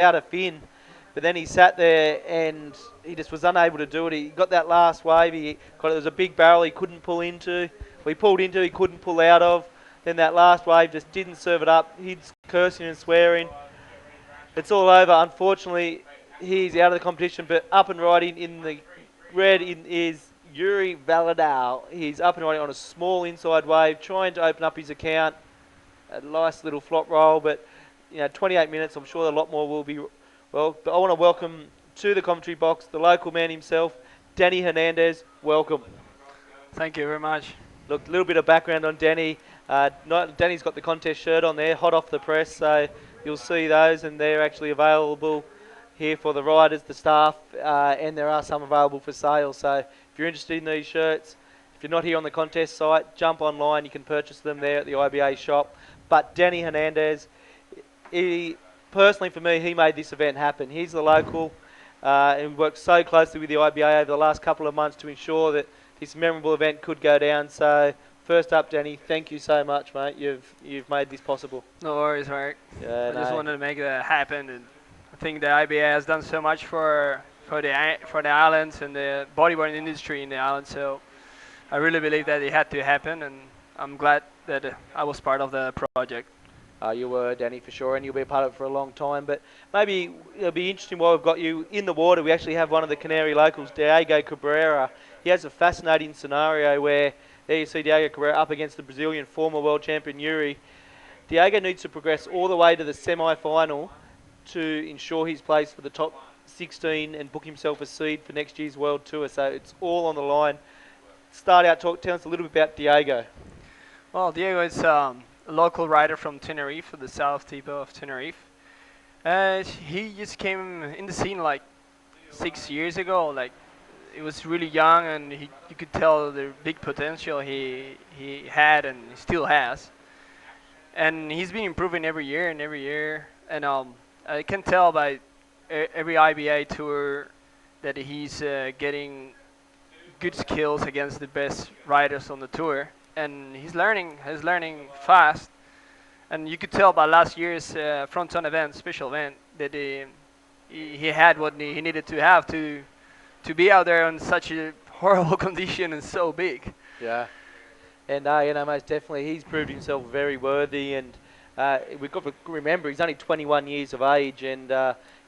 out a fin, but then he sat there and he just was unable to do it. He got that last wave. There was a big barrel he couldn't pull into. Well, he pulled into, he couldn't pull out of. Then that last wave just didn't serve it up. He's cursing and swearing. It's all over. Unfortunately, he's out of the competition, but up and riding in the red is Uri Valadao. He's up and riding on a small inside wave, trying to open up his account. A nice little flop roll, but 28 minutes. I'm sure a lot more will be. Well, but I want to welcome to the commentary box the local man himself, Danny Hernandez. Welcome. Thank you very much. Look, a little bit of background on Danny. Danny's got the contest shirt on there, hot off the press, so you'll see those, and they're actually available here for the riders, the staff, and there are some available for sale. So if you're interested in these shirts, if you're not here on the contest site, jump online. You can purchase them there at the IBA shop. But Danny Hernandez, personally for me, he made this event happen. He's the local and worked so closely with the IBA over the last couple of months to ensure that this memorable event could go down. So first up, Danny, thank you so much, mate. You've made this possible. No worries, Mark. Yeah, I just wanted to make that happen, and I think the IBA has done so much for the islands and the bodyboarding industry in the islands. So I really believe that it had to happen, and I'm glad that I was part of the project. You were, Danny, for sure, and you'll be a part of it for a long time. But maybe it'll be interesting while we've got you in the water. We actually have one of the Canary locals, Diego Cabrera. He has a fascinating scenario where there you see Diego Cabrera up against the Brazilian former world champion Uri. Diego needs to progress all the way to the semi-final to ensure his place for the top 16 and book himself a seed for next year's World Tour. So it's all on the line. Tell us a little bit about Diego. Well, Diego is a local rider from Tenerife, the south tip of Tenerife. He just came in the scene like 6 years ago. Like, he was really young, and you could tell the big potential he had and he still has. And he's been improving every year. And I can tell by every IBA tour that he's getting good skills against the best riders on the tour. And he's learning fast. And you could tell by last year's Fronton event, special event, that he had what he needed to have to be out there in such a horrible condition and so big. Yeah. And, most definitely he's proved himself very worthy. And we've got to remember he's only 21 years of age, and,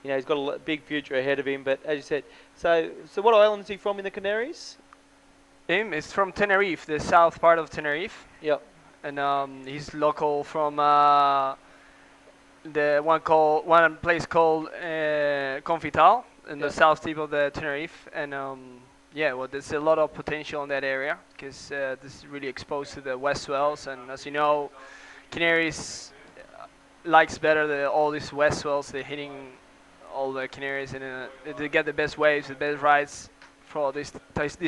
he's got a big future ahead of him. But as you said, so what island is he from in the Canaries? Him is from Tenerife, the south part of Tenerife. Yep. And he's local from the one place called Confital in the south tip of the Tenerife. And there's a lot of potential in that area because this is really exposed to the west swells. And as you know, Canaries likes better all these west swells. They're hitting all the Canaries, and they get the best waves, the best rides for this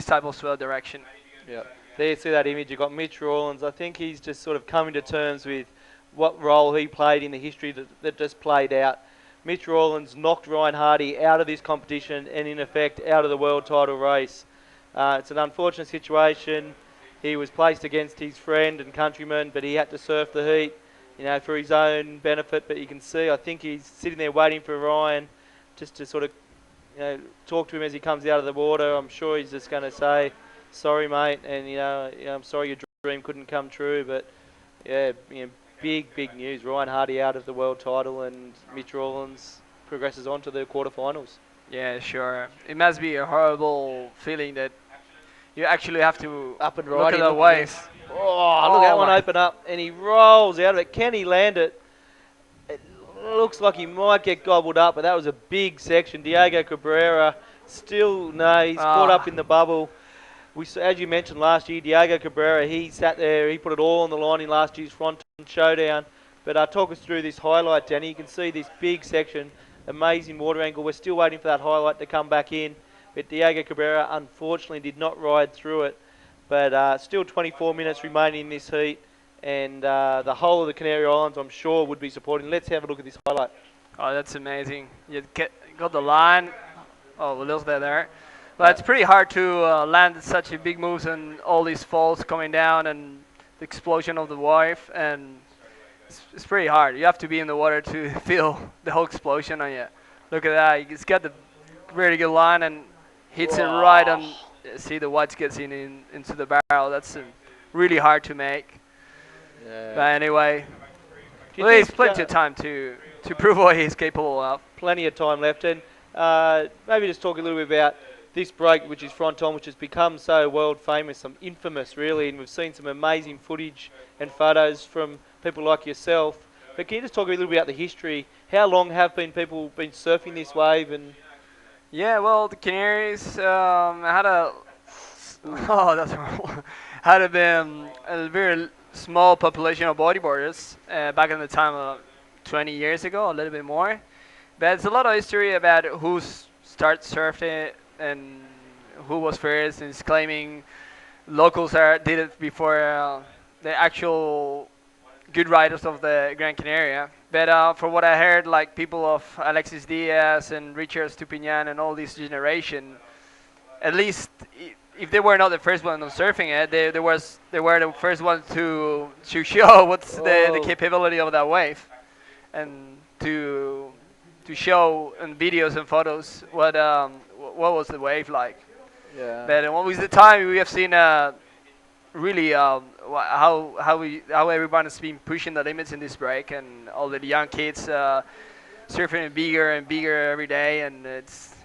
type of swell direction. Yeah, there you see that image. You've got Mitch Rawlins. I think he's just sort of coming to terms with what role he played in the history that just played out. Mitch Rawlins knocked Ryan Hardy out of this competition and, in effect, out of the world title race. It's an unfortunate situation. He was placed against his friend and countryman, but he had to surf the heat, for his own benefit. But you can see, I think he's sitting there waiting for Ryan just to sort of talk to him as he comes out of the water. I'm sure he's just going to say, sorry, mate, and, I'm sorry your dream couldn't come true. But, big news. Ryan Hardy out of the world title, and Mitch Rawlins progresses on to the quarterfinals. Yeah, sure. It must be a horrible feeling that you actually have to up and look at the waves. Look at that one open up, and he rolls out of it. Can he land it? Looks like he might get gobbled up, but that was a big section. Diego Cabrera he's caught up in the bubble. As you mentioned last year, Diego Cabrera, he sat there, he put it all on the line in last year's Fronton showdown. But talk us through this highlight, Danny. You can see this big section, amazing water angle. We're still waiting for that highlight to come back in. But Diego Cabrera, unfortunately, did not ride through it. But still 24 minutes remaining in this heat. And the whole of the Canary Islands, I'm sure, would be supporting. Let's have a look at this highlight. Oh, that's amazing. You got the line. Oh, we lost that there. But it's pretty hard to land such a big moves and all these falls coming down and the explosion of the wave. And It's pretty hard. You have to be in the water to feel the whole explosion on you. Look at that. He's got the really good line and hits it right on. See the whites gets into the barrel. That's really hard to make. But Yeah. anyway, Do you well, he's think plenty of time to prove what he's capable of. plenty of time left? And maybe just talk a little bit about this break, which is Fronton, which has become so world famous, some infamous really, and we've seen some amazing footage and photos from people like yourself. But can you just talk a little bit about the history? How long have people been surfing this wave? And Yeah, well, the Canaries had a oh, that's horrible. Had a very small population of bodyboarders back in the time of 20 years ago, a little bit more. But there's a lot of history about who started surfing and who was first, and it's claiming locals did it before the actual good riders of the Gran Canaria. But from what I heard, like people of Alexis Diaz and Richard Stupinian and all this generation, at least if they were not the first one on surfing it, they were the first ones to show what's the capability of that wave, and to show in videos and photos what was the wave like. yeah, But what was the time we have seen really how everyone has been pushing the limits in this break, and all the young kids surfing bigger and bigger every day, and it's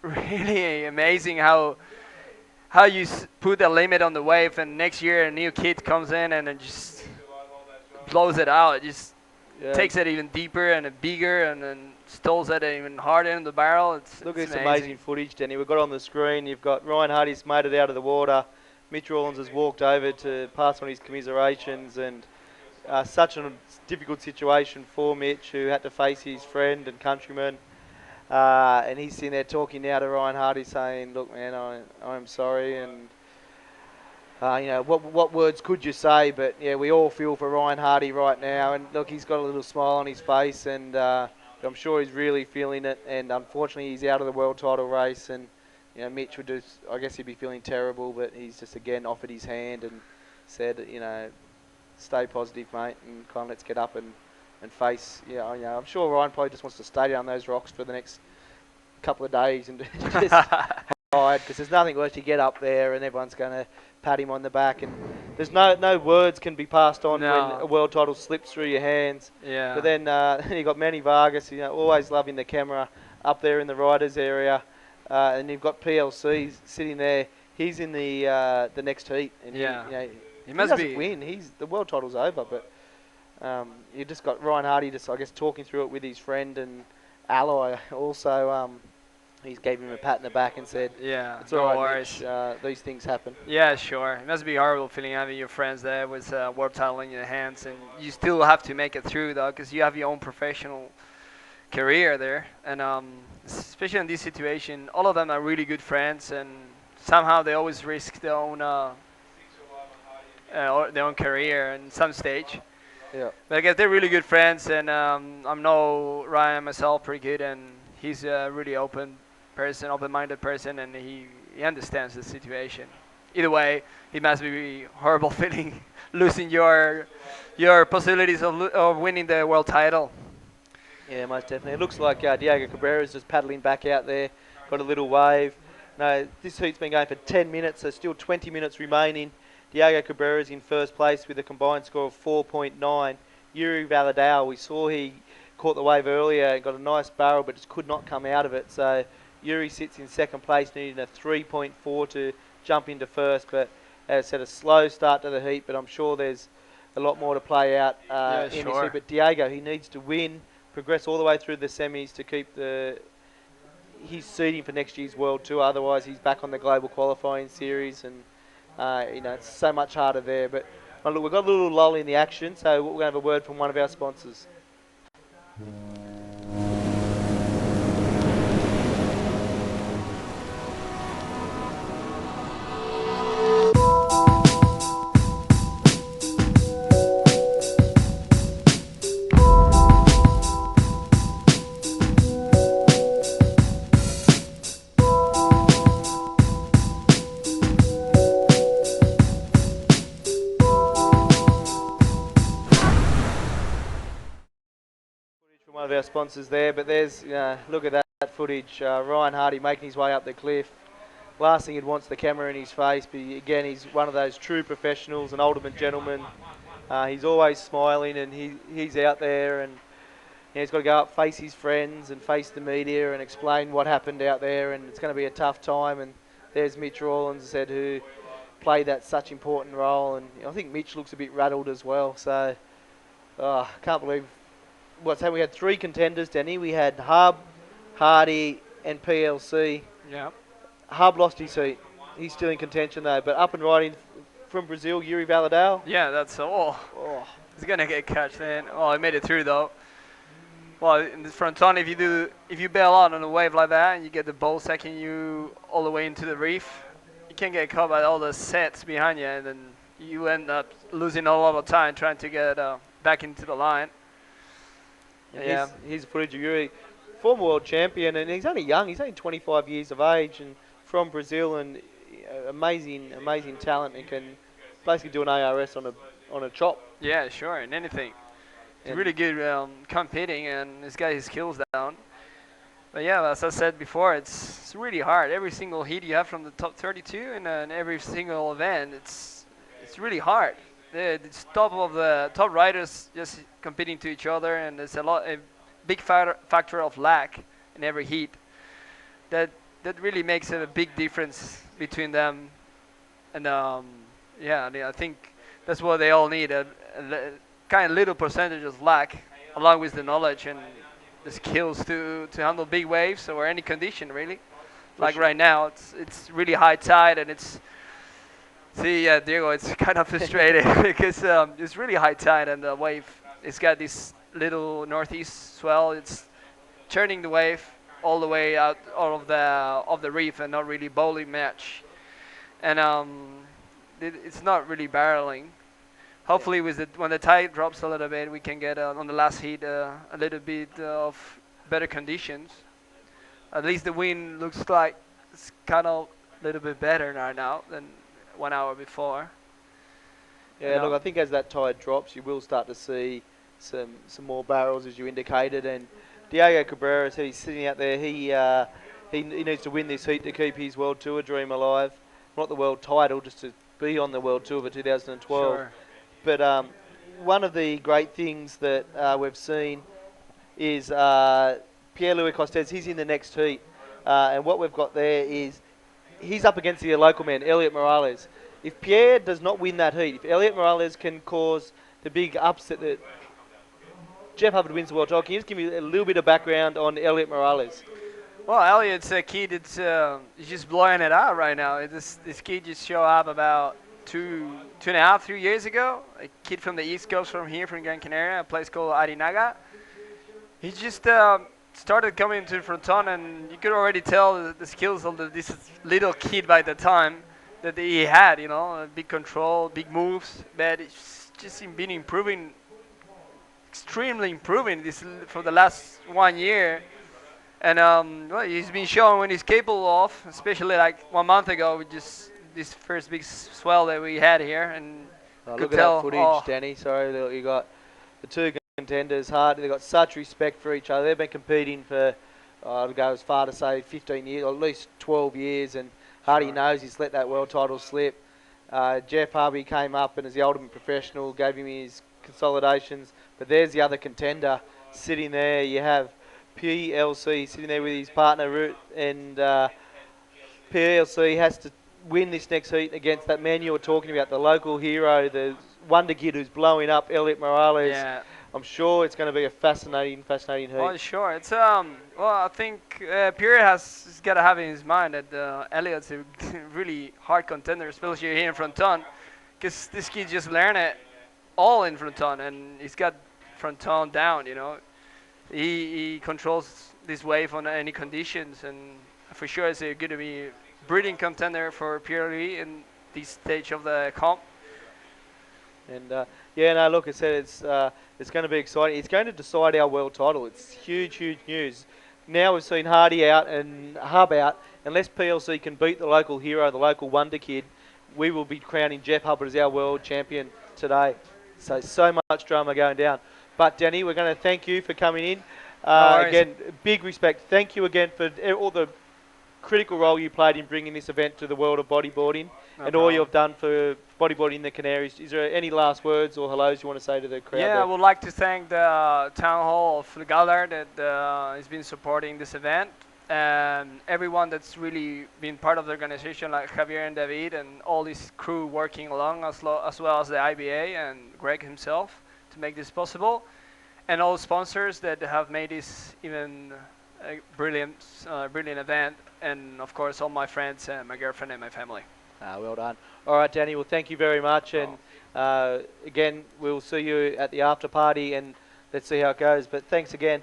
really amazing how you put a limit on the wave, and next year a new kid comes in and it just blows it out. It just yeah. takes it even deeper and bigger, and then stalls it even harder in the barrel. Look It's at this amazing footage, Denny. We've got on the screen. You've got Ryan Hardy's made it out of the water. Mitch Rawlins has walked over to pass on his commiserations, and such a difficult situation for Mitch, who had to face his friend and countryman. And he's sitting there talking now to Ryan Hardy, saying, "Look, man, I'm sorry." And what words could you say? But yeah, we all feel for Ryan Hardy right now. And look, he's got a little smile on his face, and I'm sure he's really feeling it. And unfortunately, he's out of the world title race, and Mitch would just, I guess he'd be feeling terrible, but he's just again offered his hand and said, stay positive, mate, and kind of let's get up and face. I'm sure Ryan probably just wants to stay down those rocks for the next couple of days and just hide, because there's nothing worse. You get up there and everyone's going to pat him on the back, and there's no words can be passed on when a world title slips through your hands. Yeah. But then you got Manny Vargas, always loving the camera up there in the riders area. And you've got PLC sitting there. He's in the next heat, and he must doesn't win. The world title's over, but you just got Ryan Hardy just, I guess, talking through it with his friend and Alloy. Also, he gave him a pat in the back and said, "Yeah, it's no all right, worries. Mitch, these things happen." Yeah, sure. It must be horrible feeling having your friends there with world title in your hands, and you still have to make it through though, because you have your own professional career there, and especially in this situation, all of them are really good friends, and somehow they always risk their own career in some stage. Yeah. But I guess they're really good friends, and I know Ryan myself pretty good, and he's a really open-minded person, and he understands the situation. Either way, it must be horrible feeling losing your possibilities of winning the world title. Yeah, most definitely. It looks like Diego Cabrera is just paddling back out there. Got a little wave. No, this heat's been going for 10 minutes, so still 20 minutes remaining. Diego Cabrera is in first place with a combined score of 4.9. Uri Valadao, we saw he caught the wave earlier and got a nice barrel, but just could not come out of it. So Uri sits in second place, needing a 3.4 to jump into first. But as I said, a slow start to the heat, but I'm sure there's a lot more to play out in this heat. But Diego, he needs to win, progress all the way through the semis to keep his seeding for next year's World Tour. Otherwise, he's back on the global qualifying series, and it's so much harder there. But look, we've got a little lull in the action, so we're going to have a word from one of our sponsors. our sponsors there. But there's, look at that footage. Ryan Hardy making his way up the cliff. Last thing he'd want's the camera in his face. But again, he's one of those true professionals, an ultimate gentleman. He's always smiling, and he's out there, and he's got to go up, face his friends, and face the media, and explain what happened out there. And it's going to be a tough time. And there's Mitch Rawlins, said, who played that such important role, and I think Mitch looks a bit rattled as well. So, I can't believe what's happened. We had 3 contenders, Danny. We had Hub, Hardy, and PLC. Yeah. Hub lost his seat. He's still in contention though, but up and riding from Brazil, Uri Valadao. Yeah, that's all. Oh. He's gonna get catch then. Oh, he made it through though. Well, in the Fronton, if you bail out on a wave like that and you get the ball sacking you all the way into the reef, you can get caught by all the sets behind you, and then you end up losing a lot of time trying to get back into the line. Yeah. Here's footage of Uri, former world champion, and he's only young. He's only 25 years of age, and from Brazil, and amazing talent, and can basically do an ARS on a chop. Yeah, sure, and anything. He's really good competing, and he's got his skills down. But yeah, as I said before, it's really hard. Every single heat you have from the top 32, and every single event, it's really hard. It's top riders just competing to each other, and there's a big factor of lack in every heat. That really makes a big difference between them, and I think that's what they all need, a kind of little percentage of lack, along with the knowledge and the skills to handle big waves or any condition really. Like right now, it's really high tide, and Diego, it's kind of frustrating because it's really high tide, and the wave, it's got this little northeast swell. It's turning the wave all the way out of the reef and not really bowling much, and it's not really barreling. Hopefully, when the tide drops a little bit, we can get on the last heat a little bit of better conditions. At least the wind looks like it's kind of a little bit better right now than 1 hour before. Yeah, look, I think as that tide drops, you will start to see some more barrels, as you indicated. And Diego Cabrera said he's sitting out there. He needs to win this heat to keep his World Tour dream alive. Not the world title, just to be on the World Tour for 2012. Sure. But one of the great things that we've seen is Pierre-Louis Costes. He's in the next heat. And what we've got there is he's up against the local man, Elliot Morales. If Pierre does not win that heat, if Elliot Morales can cause the big upset that Jeff Hubbard wins the World Title, can you just give me a little bit of background on Elliot Morales? Well, Elliot's a kid that's he's just blowing it out right now. This kid just showed up about 2.5, 3 years ago. A kid from the East Coast, from Gran Canaria, a place called Arinaga. He just started coming to Fronton, and you could already tell the skills of this little kid by the time that he had. Big control, big moves, but it's just been improving, extremely improving this for the last 1 year. And he's been showing when he's capable of, especially like 1 month ago with just this first big swell that we had here. And look at that footage, Danny. Sorry, you got the 2 contenders. They've got such respect for each other. They've been competing for, I'd go as far to say 15 years, or at least 12 years. And Hardy knows he's let that world title slip. Jeff Harvey came up and as the ultimate professional, gave him his consolidations. But there's the other contender sitting there. You have PLC sitting there with his partner Root, and PLC has to win this next heat against that man you were talking about, the local hero, the wonder kid who's blowing up, Elliot Morales. Yeah. I'm sure it's going to be a fascinating heat. Oh, sure. It's I think Pierre has got to have in his mind that Elliot's a really hard contender, especially here in Fronton, because this kid just learned it all in Fronton, and he's got Fronton down. He controls this wave on any conditions, and for sure it's going to be a breeding contender for Pierre-Louis in this stage of the comp. And look, I said it's going to be exciting. It's going to decide our world title. It's huge news. Now we've seen Hardy out and Hub out. Unless PLC can beat the local hero, the local wonder kid, we will be crowning Jeff Hubbard as our world champion today. So much drama going down. But Danny, we're going to thank you for coming in. No worries. Again, big respect. Thank you again for all the critical role you played in bringing this event to the world of bodyboarding, No and all problem. you've done for bodyboarding in the Canaries. Is there any last words or hellos you want to say to the crowd Yeah, I there? would like to thank the town hall of Galar that has been supporting this event, and everyone that's really been part of the organization, like Javier and David, and all this crew working along, as well as the IBA and Greg himself, to make this possible, and all sponsors that have made this even a brilliant event, and of course all my friends and my girlfriend and my family. Well done. All right, Danny. Well, thank you very much. And again, we'll see you at the after party, and let's see how it goes. But thanks again.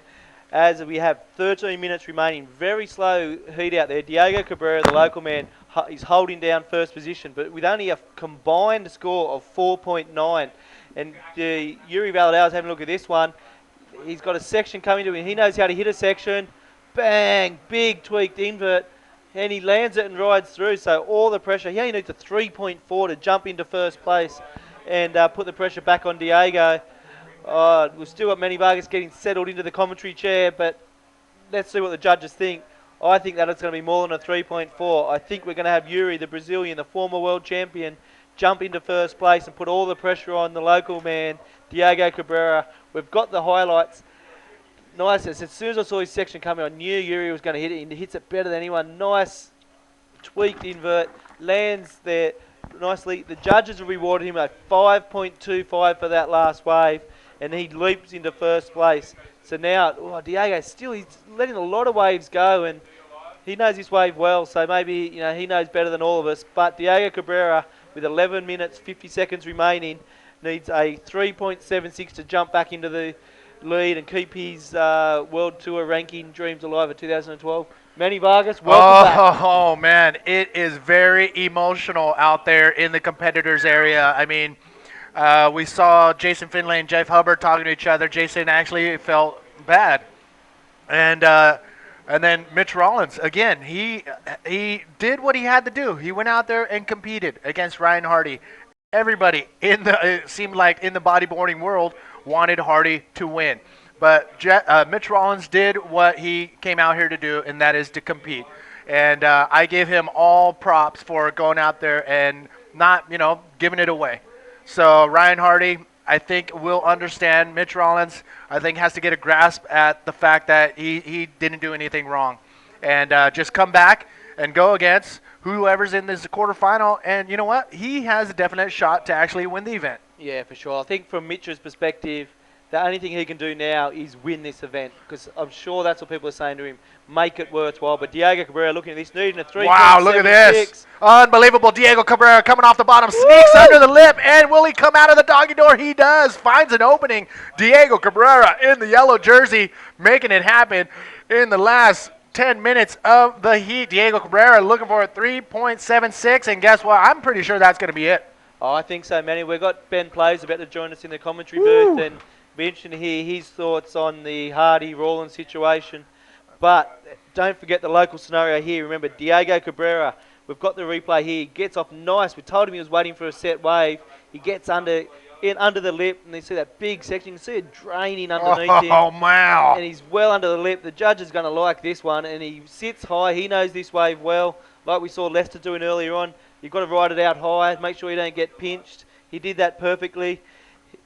As we have 13 minutes remaining, very slow heat out there. Diego Cabrera, the local man, is holding down first position, but with only a combined score of 4.9. And Uri Valadao is having a look at this one. He's got a section coming to him. He knows how to hit a section. Bang! Big tweaked invert. And he lands it and rides through. So all the pressure. He only needs a 3.4 to jump into first place and put the pressure back on Diego. We've still got Manny Vargas getting settled into the commentary chair, but let's see what the judges think. I think that it's going to be more than a 3.4. I think we're going to have Uri, the Brazilian, the former world champion, jump into first place and put all the pressure on the local man, Diego Cabrera. We've got the highlights. Nice. As soon as I saw his section coming, I knew Uri was going to hit it. He hits it better than anyone. Nice tweaked invert. Lands there nicely. The judges have rewarded him a 5.25 for that last wave, and he leaps into first place. So now, Diego still, he's letting a lot of waves go, and he knows this wave well, so maybe he knows better than all of us. But Diego Cabrera, with 11 minutes, 50 seconds remaining, needs a 3.76 to jump back into the lead and keep his World Tour ranking dreams alive at 2012. Manny Vargas, welcome back. Oh, man, it is very emotional out there in the competitors area. I mean, we saw Jason Finlay and Jeff Hubbard talking to each other. Jason actually felt bad. And then Mitch Rollins, again, he did what he had to do. He went out there and competed against Ryan Hardy. Everybody it seemed like in the bodyboarding world wanted Hardy to win. But Mitch Rollins did what he came out here to do, and that is to compete. And I give him all props for going out there and not, giving it away. So Ryan Hardy, I think, will understand. Mitch Rollins, I think, has to get a grasp at the fact that he didn't do anything wrong. And just come back and go against whoever's in this quarterfinal. And you know what? He has a definite shot to actually win the event. Yeah, for sure. I think from Mitch's perspective, the only thing he can do now is win this event, because I'm sure that's what people are saying to him. Make it worthwhile. But Diego Cabrera, looking at this, needing a 3.76. Wow, look at this. Unbelievable. Diego Cabrera coming off the bottom, sneaks under the lip, and will he come out of the doggy door? He does. Finds an opening. Diego Cabrera in the yellow jersey, making it happen in the last 10 minutes of the heat. Diego Cabrera looking for a 3.76, and guess what? I'm pretty sure that's going to be it. Oh, I think so, Manny. We've got Ben Plays about to join us in the commentary booth, and be interesting to hear his thoughts on the Hardy-Rawlins situation. But don't forget the local scenario here. Remember, Diego Cabrera, we've got the replay here. He gets off nice. We told him he was waiting for a set wave. He gets under the lip, and you see that big section. You can see it draining underneath him. Oh, wow. And he's well under the lip. The judge is going to like this one, and he sits high. He knows this wave well, like we saw Lester doing earlier on. You've got to ride it out high, make sure you don't get pinched. He did that perfectly.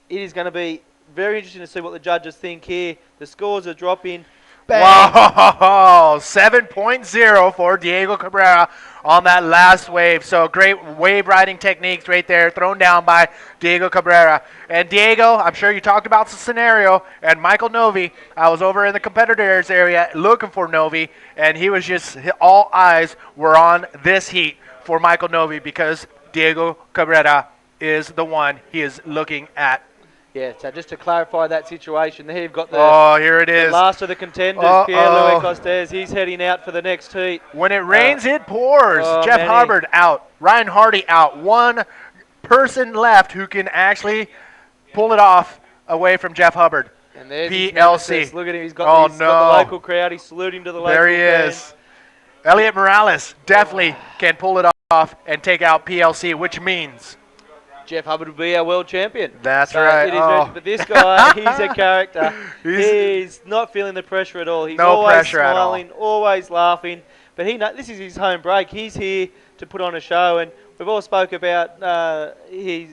It is going to be very interesting to see what the judges think here. The scores are dropping. Bang. Wow, 7.0 for Diego Cabrera on that last wave. So great wave riding techniques right there, thrown down by Diego Cabrera. And Diego, I'm sure you talked about the scenario, and Michael Novi, I was over in the competitors area looking for Novi, and he was just, all eyes were on this heat for Michael Novi, because Diego Cabrera is the one he is looking at. Yeah, so just to clarify that situation, there you've got here it is. The last of the contenders, Pierre-Louis Costes. He's heading out for the next heat. When it rains, it pours. Jeff Manny. Hubbard out. Ryan Hardy out. One person left who can actually pull it off away from Jeff Hubbard. And there's PLC. Look at him. He's got the local crowd. He's saluting to the local There he fans. is. Elliot Morales definitely can pull it off and take out PLC, which means Jeff Hubbard will be our world champion. That's right. It is but this guy, he's a character. He's not feeling the pressure at all. He's no always pressure smiling, at all. always laughing. But this is his home break. He's here to put on a show, and we've all spoke about his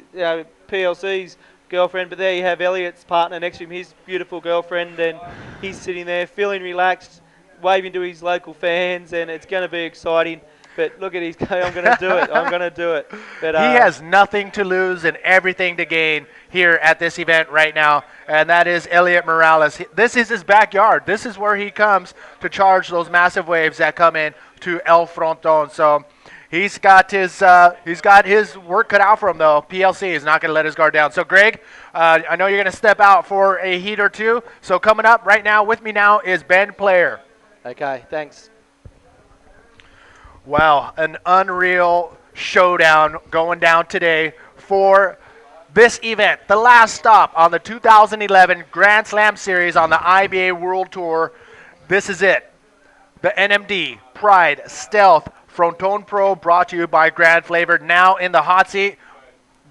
PLC's girlfriend, but there you have Elliot's partner next to him, his beautiful girlfriend, and he's sitting there feeling relaxed, waving to his local fans, and it's going to be exciting. But look at his going, I'm going to do it, I'm going to do it. But, he has nothing to lose and everything to gain here at this event right now, and that is Elliot Morales. This is his backyard. This is where he comes to charge those massive waves that come in to El Fronton. So he's got his work cut out for him, though. PLC is not going to let his guard down. So, Greg, I know you're going to step out for a heat or two. So coming up right now with me now is Ben Player. Okay, thanks. Wow, an unreal showdown going down today for this event, the last stop on the 2011 Grand Slam Series on the IBA World Tour. This is it. The NMD Pride Stealth Fronton Pro, brought to you by Grand Flavor, now in the hot seat,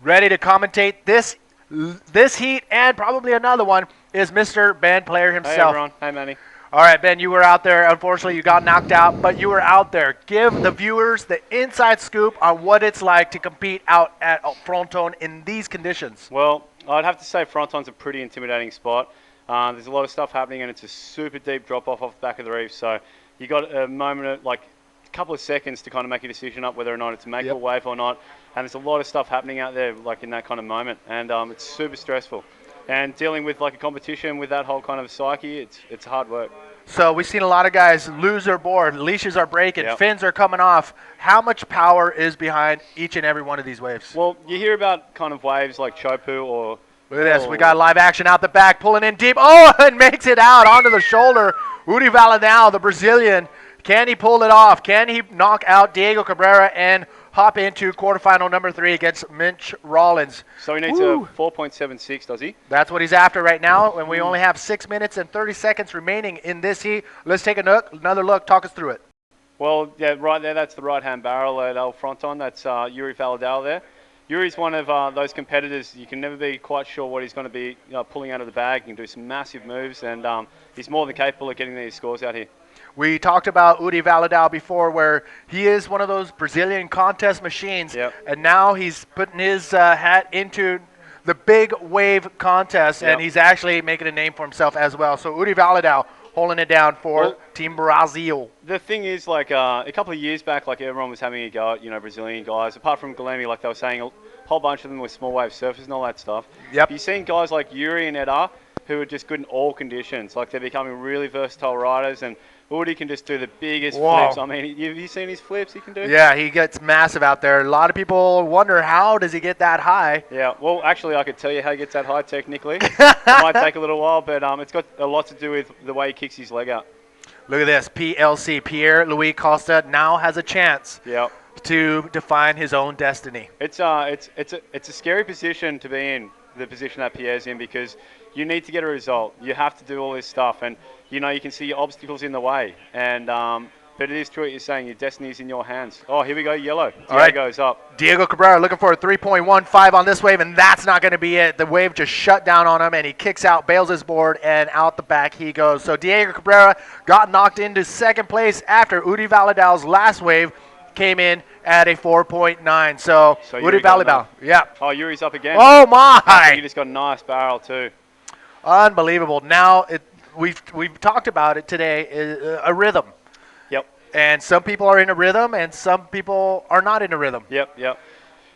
ready to commentate this heat and probably another one, is Mr. Ben Player himself. Hey, everyone. Hi, Manny. All right, Ben, you were out there. Unfortunately, you got knocked out, but you were out there. Give the viewers the inside scoop on what it's like to compete out at Fronton in these conditions. Well, I'd have to say Fronton's a pretty intimidating spot. There's a lot of stuff happening, and it's a super deep drop-off off the back of the reef. So you got a moment, like a couple of seconds to kind of make a decision up whether or not it's a make or wave or not. And there's a lot of stuff happening out there, like in that kind of moment. And it's super stressful. And dealing with like a competition with that whole kind of psyche, it's hard work. So we've seen a lot of guys lose their board. Leashes are breaking. Yep. Fins are coming off. How much power is behind each and every one of these waves? Well, you hear about kind of waves like Chopu or... Look at this. We got live action out the back, pulling in deep. Oh, and makes it out onto the shoulder. Uri Valadao, the Brazilian. Can he pull it off? Can he knock out Diego Cabrera and hop into quarterfinal number 3 against Mitch Rollins? So he needs a 4.76, does he? That's what he's after right now, and we only have 6 minutes and 30 seconds remaining in this heat. Let's take another look. Talk us through it. Well, yeah, right there, that's the right-hand barrel at El Fronton. That's Uri Valadao there. Yuri's one of those competitors. You can never be quite sure what he's going to be pulling out of the bag. He can do some massive moves, and he's more than capable of getting these scores out here. We talked about Uri Valadao before, where he is one of those Brazilian contest machines, and now he's putting his hat into the big wave contest, and he's actually making a name for himself as well. So Uri Valadao holding it down for Team Brazil. The thing is, like a couple of years back, like everyone was having a go at Brazilian guys. Apart from Galemi, like they were saying, a whole bunch of them were small wave surfers and all that stuff. You've seen guys like Yuri and Edar who are just good in all conditions. Like they're becoming really versatile riders, and Uri can just do the biggest flips. I mean, have you seen his flips he can do? Yeah, he gets massive out there. A lot of people wonder, how does he get that high? Yeah, well, actually, I could tell you how he gets that high technically. It might take a little while, but it's got a lot to do with the way he kicks his leg out. Look at this. PLC, Pierre-Louis Costa, now has a chance to define his own destiny. It's a scary position to be in, the position that Pierre's in, because you need to get a result. You have to do all this stuff, and you can see your obstacles in the way. And but it is true what you're saying. Your destiny is in your hands. Oh, here we go, yellow. Diego's up. Diego Cabrera looking for a 3.15 on this wave, and that's not going to be it. The wave just shut down on him, and he kicks out, bails his board, and out the back he goes. So Diego Cabrera got knocked into second place after Uri Valadao's last wave came in at a 4.9. So Uri Valadao, Oh, Yuri's up again. Oh, my. He just got a nice barrel, too. Unbelievable. Now, we've talked about it today, a rhythm. Yep. And some people are in a rhythm, and some people are not in a rhythm. Yep.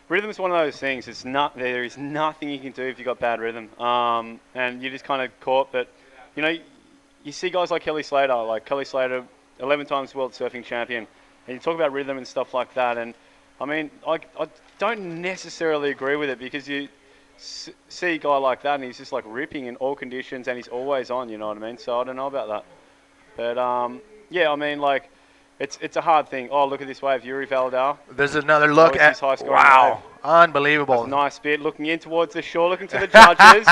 Rhythm is one of those things. There is nothing you can do if you've got bad rhythm. And you're just kind of caught. But, you see guys like Kelly Slater. Like Kelly Slater, 11 times world surfing champion. And you talk about rhythm and stuff like that. And, I mean, I don't necessarily agree with it, because you see a guy like that and he's just like ripping in all conditions and he's always on, you know what I mean? So I don't know about that. But, yeah, I mean, like, it's a hard thing. Oh, look at this wave, Uri Valadao. There's another look at, wow, unbelievable. That's a nice bit, looking in towards the shore, looking to the judges.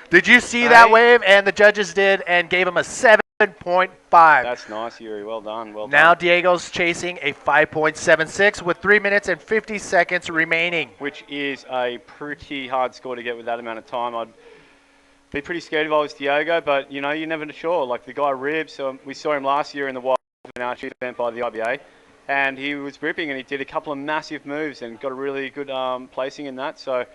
Did you see that wave? And the judges did and gave him a 7. 7.5. That's nice, Uri. Well done. Well Now done. Diego's chasing a 5.76 with 3 minutes and 50 seconds remaining. Which is a pretty hard score to get with that amount of time. I'd be pretty scared if I was Diego, but you know, you're never sure. Like the guy Ribs, so we saw him last year in the Wild Archery event by the IBA, and he was ripping and he did a couple of massive moves and got a really good placing in that. So,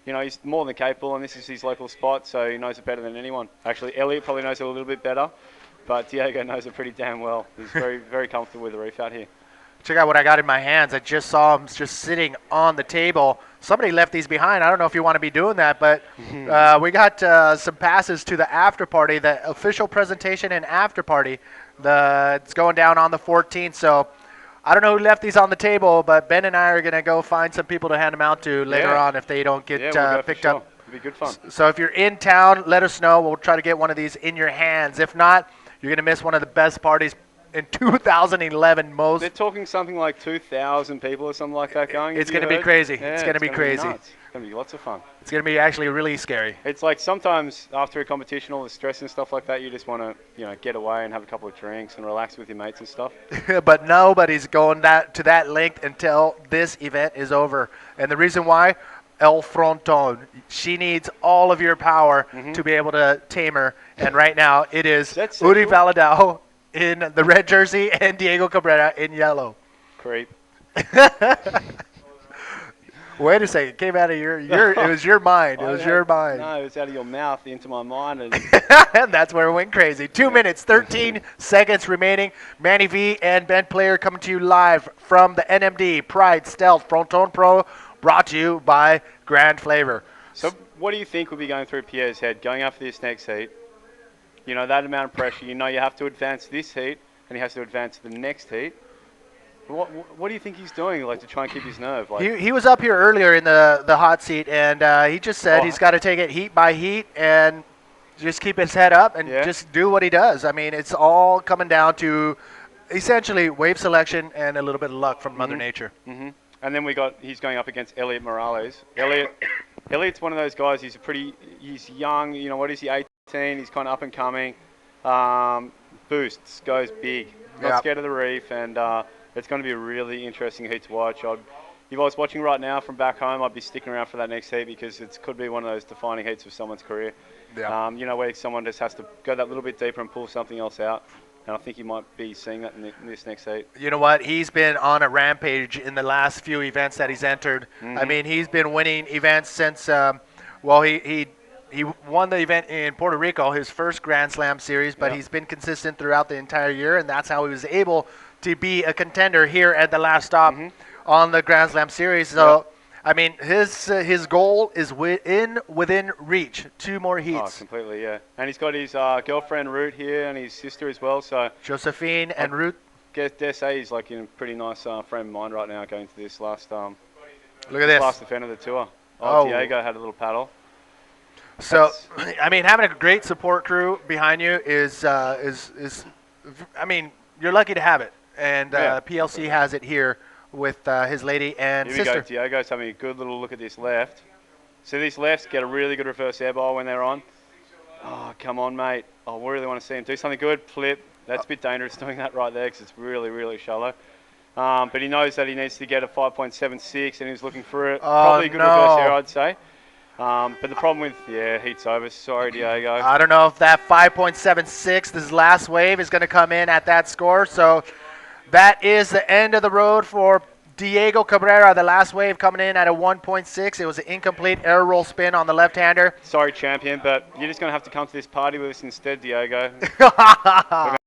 you know, he's more than capable, and this is his local spot, so he knows it better than anyone. Actually, Elliot probably knows it a little bit better, but Diego knows it pretty damn well. He's very, very comfortable with the reef out here. Check out what I got in my hands. I just saw them just sitting on the table. Somebody left these behind. I don't know if you want to be doing that, but we got some passes to the after party, the official presentation and after party. It's going down on the 14th, so I don't know who left these on the table, but Ben and I are going to go find some people to hand them out to later on if they don't get we'll go picked for sure. up. It'll be good fun. So if you're in town, let us know. We'll try to get one of these in your hands. If not, you're going to miss one of the best parties in 2011 most. They're talking something like 2,000 people or something like that going. It's going to be crazy. Yeah, it's going to be crazy. It's going to be lots of fun. It's going to be actually really scary. It's like sometimes after a competition, all the stress and stuff like that, you just want to, you know, get away and have a couple of drinks and relax with your mates and stuff. But nobody's going to that length until this event is over. And the reason why, IBA Fronton, she needs all of your power to be able to tame her. And right now, it is Uri Valadao in the red jersey and Diego Cabrera in yellow. Creep. Wait a second. It came out of it was your mind. It was your mind. No, it was out of your mouth into my mind. And And that's where it went crazy. 2 minutes, 13 seconds remaining. Manny V and Ben Player coming to you live from the NMD Pride Stealth Fronton Pro, brought to you by Grand Flavor. So what do you think will be going through Pierre's head going after this next heat? You know, that amount of pressure. You know you have to advance this heat, and he has to advance the next heat. What do you think he's doing, like, to try and keep his nerve? Like, He was up here earlier in the hot seat, and he just said he's got to take it heat by heat and just keep his head up and just do what he does. I mean, it's all coming down to essentially wave selection and a little bit of luck from Mother Nature. And then he's going up against Elliot Morales. Elliot's one of those guys. He's young. You know, what is he? 18. He's kind of up and coming. Boosts, goes big. Not scared of the reef, and it's going to be a really interesting heat to watch. If I was watching right now from back home, I'd be sticking around for that next heat because it could be one of those defining heats of someone's career. Yeah. You know, where someone just has to go that little bit deeper and pull something else out. And I think you might be seeing that in this next heat. You know what? He's been on a rampage in the last few events that he's entered. I mean, he's been winning events since, he won the event in Puerto Rico, his first Grand Slam series, but he's been consistent throughout the entire year, and that's how he was able to be a contender here at the last stop on the Grand Slam series. So, I mean, his goal is within reach. 2 more heats. Oh, completely, yeah. And he's got his girlfriend Ruth here and his sister as well. So Josephine and Ruth. Dare say he's like in a pretty nice frame of mind right now going to this last Look at this. last event of the tour. Diego had a little paddle. So, I mean, having a great support crew behind you is I mean, you're lucky to have it. And PLC has it here with his lady and Here sister. we go. Diego's having a good little look at this left. So these lefts get a really good reverse air bowl when they're on. Oh, come on, mate. I really want to see him do something good. Flip. That's a bit dangerous doing that right there because it's really, really shallow. But he knows that he needs to get a 5.76 and he's looking for it. Probably a good reverse air, I'd say. But the problem with, heat's over. Sorry, Diego. I don't know if that 5.76, this last wave, is going to come in at that score. So that is the end of the road for Diego Cabrera. The last wave coming in at a 1.6. It was an incomplete air roll spin on the left-hander. Sorry, champion, but you're just going to have to come to this party with us instead, Diego.